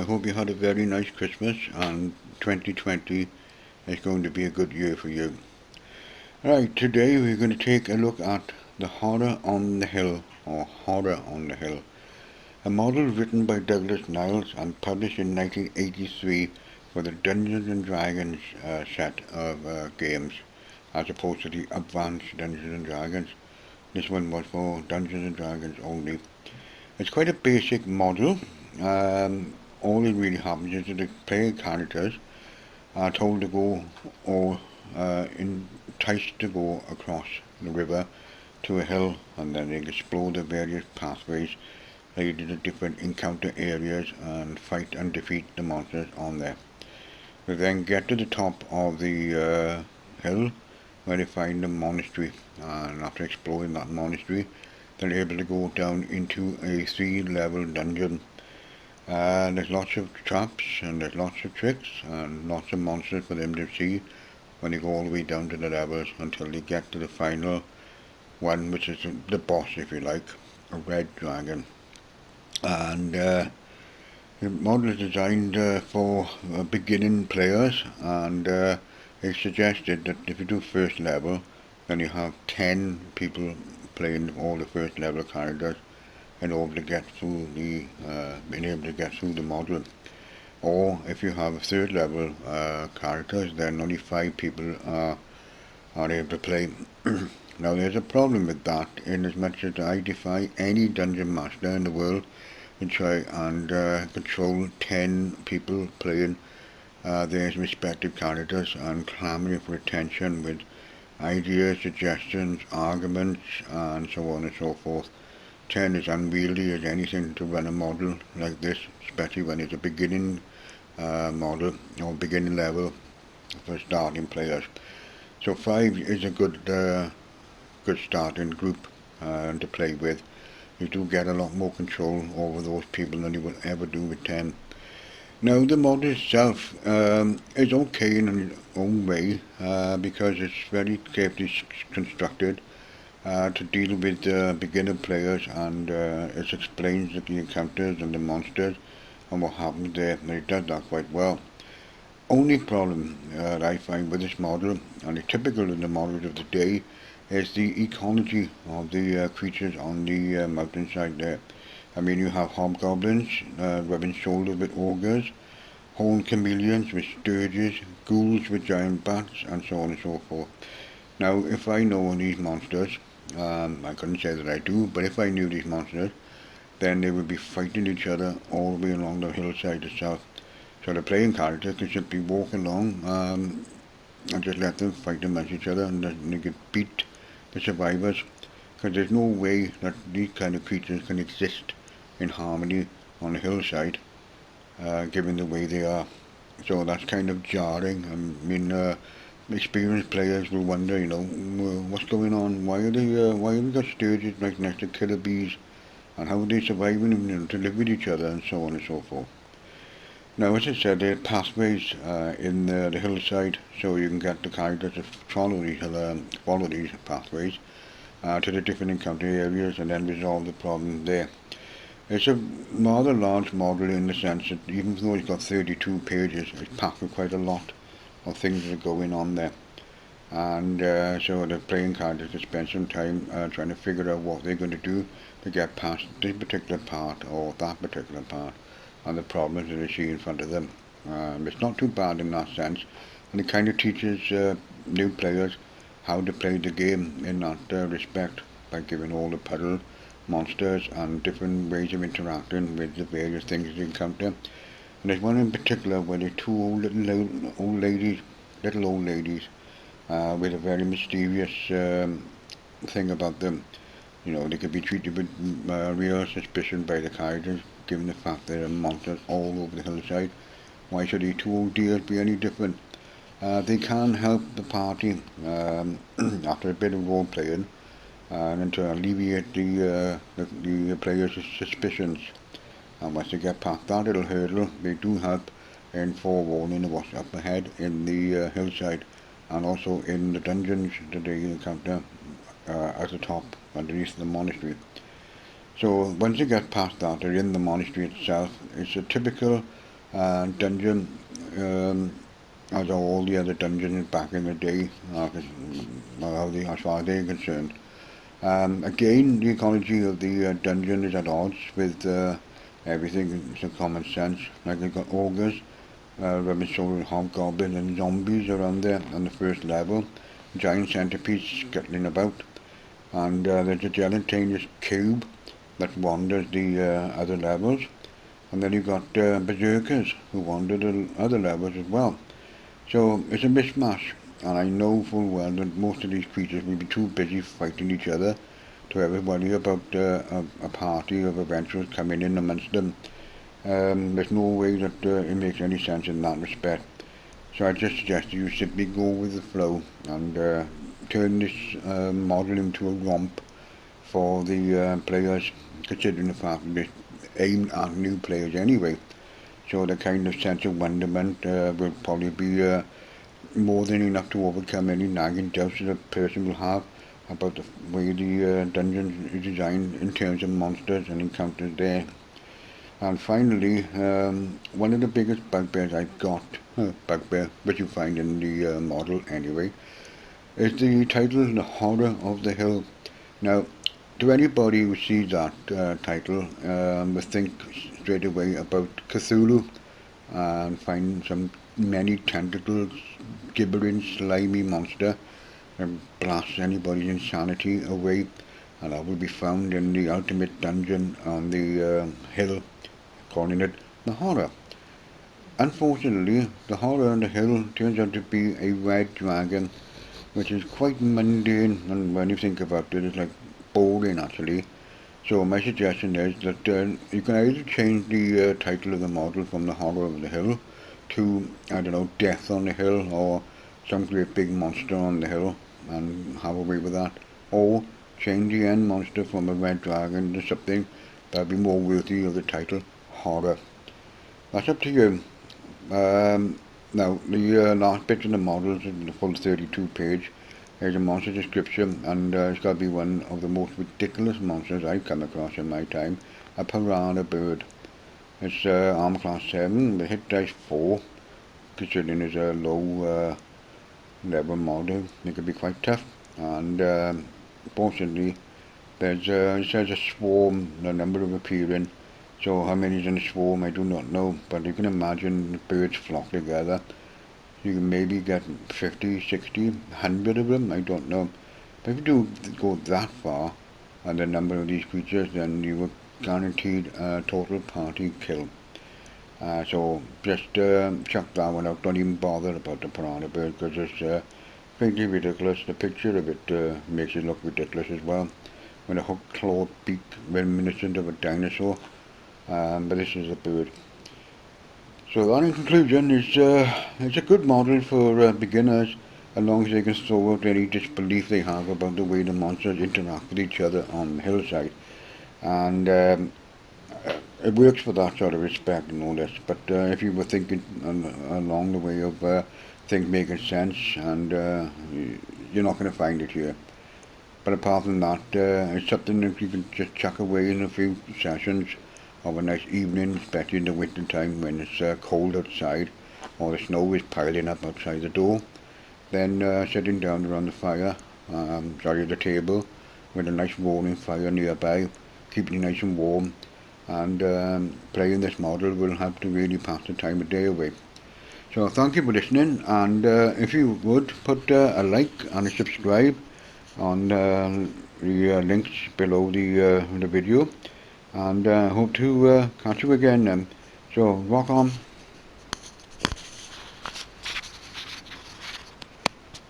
hope you had a very nice Christmas and 2020 is going to be a good year for you. Right, today we're going to take a look at the Horror on the Hill, or Horror on the Hill, a model written by Douglas Niles and published in 1983 for the Dungeons and Dragons set of games, as opposed to the Advanced Dungeons and Dragons. This one was for Dungeons and Dragons only. It's quite a basic model. All it really happens is that the player characters are told to go or enticed to go across the river to a hill, and then they explore the various pathways leading to the different encounter areas and fight and defeat the monsters on there. They then get to the top of the hill where they find the monastery, and after exploring that monastery they're able to go down into a 3-level dungeon. There's lots of traps and there's lots of tricks and lots of monsters for them to see when they go all the way down to the levels until they get to the final one, which is the boss, if you like, a red dragon. And the model is designed for beginning players, and it's suggested that if you do first level, then you have 10 people playing all the first level characters in order to get through the being able to get through the model. Or if you have third level characters, then only 5 people are able to play. Now there's a problem with that, in as much as I defy any dungeon master in the world to try and control 10 people playing their respective characters and clamouring for attention with ideas, suggestions, arguments, and so on and so forth. 10 is unwieldy as anything to run a model like this, especially when it's a beginning model or beginning level for starting players. So 5 is a good starting group to play with. You do get a lot more control over those people than you will ever do with 10. Now the model itself is okay in its own way because it's very carefully constructed to deal with beginner players, and it explains the encounters and the monsters and what happens there, and it does that quite well. Only problem that I find with this model, and it's typical in the models of the day, is the ecology of the creatures on the mountainside there. I mean, you have hobgoblins rubbing shoulders with ogres, horned chameleons with sturges, ghouls with giant bats, and so on and so forth. Now, if I know these monsters, I couldn't say that I do, but if I knew these monsters, then they would be fighting each other all the way along the hillside itself. So the playing character can simply walk along and just let them fight amongst each other, and they can beat the survivors, because there's no way that these kind of creatures can exist in harmony on the hillside, given the way they are. So that's kind of jarring. I mean, experienced players will wonder, what's going on? Why have we got sturges right next to killer bees, and how are they surviving, to live with each other, and so on and so forth. Now, as I said, there are pathways in the hillside, so you can get the characters to follow these pathways to the different encounter areas, and then resolve the problem there. It's a rather large model in the sense that even though it's got 32 pages, it's packed with quite a lot of things that are going on there. And so the playing characters can spend some time trying to figure out what they're going to do to get past this particular part or that particular part, and the problems that they see in front of them. It's not too bad in that sense, and it kind of teaches new players how to play the game in that respect, by giving all the puzzle monsters and different ways of interacting with the various things you encounter. And there's one in particular where there are two old ladies, with a very mysterious thing about them. They could be treated with real suspicion by the characters, given the fact there are monsters all over the hillside. Why should these two old dears be any different? They can help the party after a bit of role playing, and to alleviate the players' suspicions. And once they get past that little hurdle, they do help in forewarning of what's up ahead in the hillside, and also in the dungeons that they encounter at the top, underneath the monastery. So once you get past that, they're in the monastery itself. It's a typical dungeon, as all the other dungeons back in the day, as far as they're concerned. Again, the ecology of the dungeon is at odds with everything. It's a common sense. Like you've got ogres, rubbish sword, hobgoblins, and zombies around there on the first level. Giant centipedes scuttling about, and there's a gelatinous cube that wanders the other levels. And then you've got berserkers who wander the other levels as well. So it's a mishmash, and I know full well that most of these creatures will be too busy fighting each other to ever worry about a party of adventurers coming in amongst them. There's no way that it makes any sense in that respect. So I just suggest you simply go with the flow and turn this model into a romp for the players, considering the fact that it's aimed at new players anyway. So the kind of sense of wonderment will probably be more than enough to overcome any nagging doubts that a person will have about the way the dungeon is designed in terms of monsters and encounters there. And finally, one of the biggest bugbears I've got, bugbear, which you find in the model anyway, is the title The Horror of the Hill. Now, to anybody who sees that title, will think straight away about Cthulhu and find some many tentacles, gibbering, slimy monster and blasts anybody's insanity away. And that will be found in the ultimate dungeon on the hill, calling it the Horror. Unfortunately, the Horror on the Hill turns out to be a red dragon, which is quite mundane, and when you think about it, it's like boring actually. So my suggestion is that you can either change the title of the model from The Horror of the Hill to, I don't know, Death on the Hill, or some great big monster on the hill, and have away with that. Or change the end monster from a red dragon to something that would be more worthy of the title, Horror. That's up to you. Now, the last bit of the models, the full 32 page, is a monster description, and it's got to be one of the most ridiculous monsters I've come across in my time, a piranha bird. It's armor class 7, the hit dice 4, considering it's a low level model, it could be quite tough, and fortunately, it says a swarm, the number of appearing, so how many is in a swarm I do not know, but you can imagine the birds flock together. You can maybe get 50, 60, 100 of them, I don't know. But if you do go that far, and the number of these creatures, then you are guaranteed a total party kill. So just chuck that one out, don't even bother about the piranha bird, because it's frankly ridiculous. The picture of it makes it look ridiculous as well, with a hooked clawed beak reminiscent of a dinosaur, but this is a bird. So that in conclusion is it's a good model for beginners, as long as they can throw out any disbelief they have about the way the monsters interact with each other on the hillside. And it works for that sort of respect and all this. But if you were thinking along the way of things making sense, and you're not going to find it here. But apart from that, it's something that you can just chuck away in a few sessions of a nice evening, especially in the winter time when it's cold outside, or the snow is piling up outside the door. Then sitting down around the fire, the table, with a nice roaring fire nearby, keeping you nice and warm, and playing this model will help to really pass the time of day away. So thank you for listening, and if you would put a like and a subscribe on the links below the video, and hope to catch you again then. So rock on.